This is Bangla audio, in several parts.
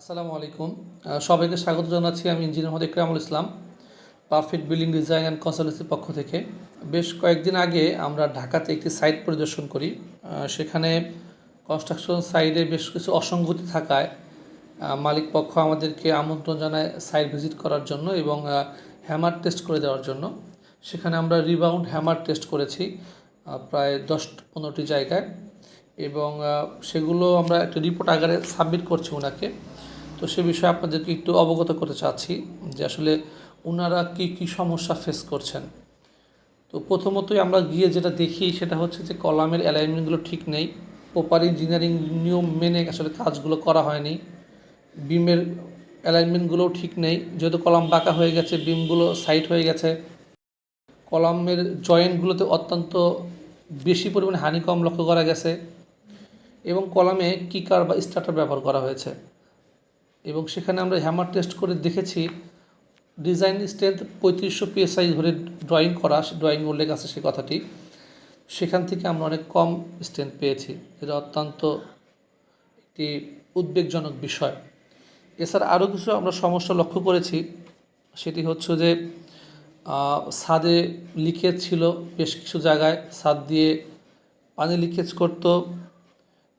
আসসালামু আলাইকুম। সবাইকে স্বাগত জানাচ্ছি। আমি engineer Mohammad Ikramul Islam, perfect building design and কনসালটেন্সির পক্ষ থেকে। বেশ কয়েকদিন আগে আমরা ঢাকাতে একটি সাইট পরিদর্শন করি। সেখানে কনস্ট্রাকশন সাইটে বেশ কিছু অসঙ্গতি থাকায় মালিক পক্ষ আমাদেরকে আমন্ত্রণ জানায় সাইট ভিজিট করার জন্য এবং হ্যামার টেস্ট করে দেওয়ার জন্য। সেখানে আমরা রিবাউন্ড হ্যামার টেস্ট করেছি প্রায় 10-15টি জায়গায়, এবং সেগুলো আমরা একটা রিপোর্ট আকারে সাবমিট করছি ওনাকে। তো সে বিষয়ে আপনাদেরকে একটু অবগত করতে চাচ্ছি যে আসলে ওনারা কী সমস্যা ফেস করছেন। তো প্রথমতই আমরা গিয়ে যেটা দেখি সেটা হচ্ছে যে কলামের অ্যালাইনমেন্টগুলো ঠিক নেই, প্রপার ইঞ্জিনিয়ারিং নিয়ম মেনে আসলে কাজগুলো করা হয়নি। বিমের অ্যালাইনমেন্টগুলোও ঠিক নেই, যেহেতু কলাম বাঁকা হয়ে গেছে, বিমগুলো সাইড হয়ে গেছে। কলামের জয়েন্টগুলোতে অত্যন্ত বেশি পরিমাণে হানিকম লক্ষ্য করা গেছে, এবং কলামে কিকার বা স্টার্টার ব্যবহার করা হয়েছে। এবং সেখানে আমরা হ্যামার টেস্ট করে দেখেছি ডিজাইন স্ট্রেংথ 3500 PSI ধরে ড্রয়িং করা, ড্রয়িং উল্লেখ আছে সে কথাটি, সেখান থেকে আমরা অনেক কম স্ট্রেংথ পেয়েছি। এটা অত্যন্ত একটি উদ্বেগজনক বিষয়। এছাড়া আরও কিছু আমরা সমস্যা লক্ষ্য করেছি, সেটি হচ্ছে যে ছাদে লিকেজ ছিল, বেশ কিছু জায়গায় ছাদ দিয়ে পানি লিকেজ করত,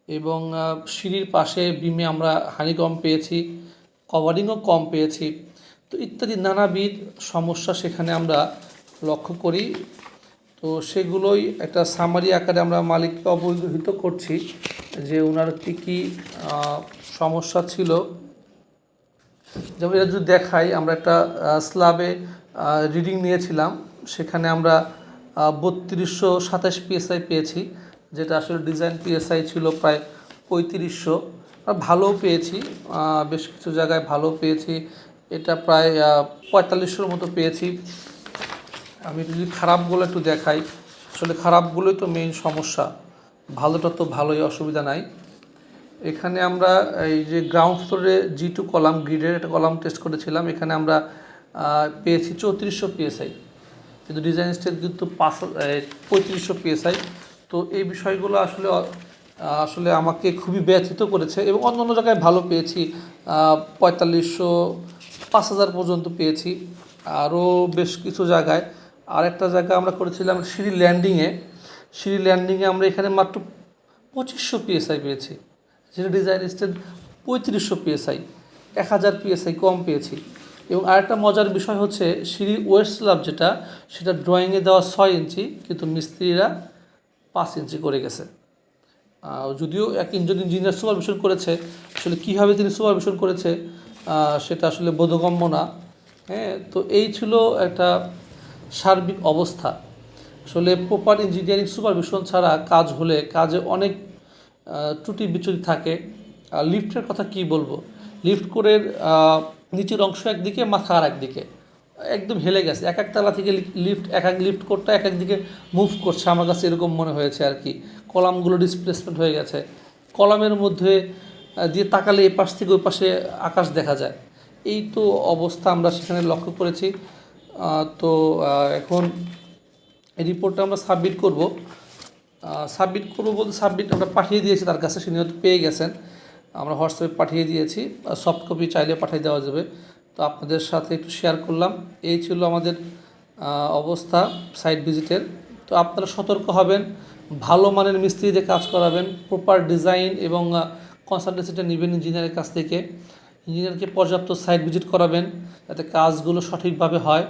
এবং সিঁড়ির পাশে বিমে আমরা হানিকম পেয়েছি, কভারিংও কম পেয়েছি। তো ইত্যাদি নানাবিধ সমস্যা সেখানে আমরা লক্ষ্য করি। তো সেগুলোই একটা সামারি আকারে আমরা মালিককে অবহিত করছি যে ওনার কী সমস্যা ছিল। যেমন এটা যদি দেখাই, আমরা একটা স্ল্যাবে রিডিং নিয়েছিলাম, সেখানে আমরা 3227 PSI পেয়েছি, যেটা আসলে ডিজাইন PSI ছিল প্রায় 3500। ভালোও পেয়েছি, বেশ কিছু জায়গায় ভালো পেয়েছি, এটা প্রায় 4500-র মতো পেয়েছি। আমি যদি খারাপগুলো একটু দেখাই, আসলে খারাপগুলোই তো মেইন সমস্যা, ভালোটা তো ভালোই, অসুবিধা নাই। এখানে আমরা এই যে গ্রাউন্ড ফ্লোরে G2 কলাম গ্রিডের একটা কলাম টেস্ট করেছিলাম, এখানে আমরা পেয়েছি 3400 PSI, কিন্তু ডিজাইন স্ট্রেংথ কিন্তু 3500 PSI। তো এই বিষয়গুলো আসলে আমাকে খুবই ব্যথিত করেছে। এবং অন্য জায়গায় ভালো পেয়েছি, 4500, 5000 পর্যন্ত পেয়েছি আরও বেশ কিছু জায়গায়। আরেকটা জায়গা আমরা করেছিলাম সিঁড়ি ল্যান্ডিংয়ে আমরা এখানে মাত্র 2500 PSI পেয়েছি, যেটা ডিজাইন স্ট্রেংথ 3500 PSI, 1000 PSI কম পেয়েছি। এবং আরেকটা মজার বিষয় হচ্ছে সিঁড়ির ওয়েস্ট স্ল্যাব যেটা, সেটা ড্রয়িংয়ে দেওয়া 6 ইঞ্চি, কিন্তু মিস্ত্রিরা 5 ইঞ্চি করে গেছে। যদিও এক ইঞ্জিনিয়ার সুপারভিশন করেছে, আসলে কীভাবে তিনি সুপারভিশন করেছে সেটা আসলে বোধগম্য না। হ্যাঁ, তো এই ছিল একটা সার্বিক অবস্থা। আসলে প্রপার ইঞ্জিনিয়ারিং সুপারভিশন ছাড়া কাজ হলে কাজে অনেক ত্রুটি বিচ্যুতি থাকে। লিফটের কথা কি বলবো, লিফট করে নিচের অংশ একদিকে, মাথা আর একদিকে, একদম হেলে গেছে। এক তালা থেকে লিফট কোডটা এক দিকে মুভ করছে, আমার কাছে এরকম মনে হয়েছে আর কি। কলামগুলো ডিসপ্লেসমেন্ট হয়ে গেছে, কলামের মধ্যে দিয়ে তাকালে এ পাশ থেকে ওই পাশে আকাশ দেখা যায়। এই তো অবস্থা আমরা সেখানে লক্ষ্য করেছি। তো এখন এই রিপোর্টটা আমরা সাবমিট করব বলতে সাবমিট আমরা পাঠিয়ে দিয়েছি তার কাছে, তিনি হয়তো পেয়ে গেছেন। আমরা হোয়াটসঅ্যাপে পাঠিয়ে দিয়েছি, সফট কপি চাইলে পাঠিয়ে দেওয়া যাবে। তো আপনাদের সাথে একটু শেয়ার করলাম। এই ছিল আমাদের অবস্থা সাইট ভিজিটের। তো আপনারা সতর্ক হবেন, ভালো মানের মিস্ত্রি দিয়ে কাজ করাবেন, প্রপার ডিজাইন এবং কনসালটেন্সিটা নেবেন ইঞ্জিনিয়ারের কাছ থেকে। ইঞ্জিনিয়ারকে পর্যাপ্ত সাইট ভিজিট করাবেন যাতে কাজগুলো সঠিকভাবে হয়,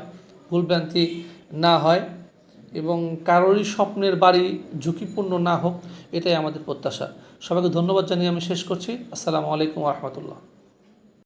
ভুলভ্রান্তি না হয়, এবং কারোরই স্বপ্নের বাড়ি ঝুঁকিপূর্ণ না হোক, এটাই আমাদের প্রত্যাশা। সবাইকে ধন্যবাদ জানিয়ে আমি শেষ করছি। আসসালামু আলাইকুম ওয়া রাহমাতুল্লাহ।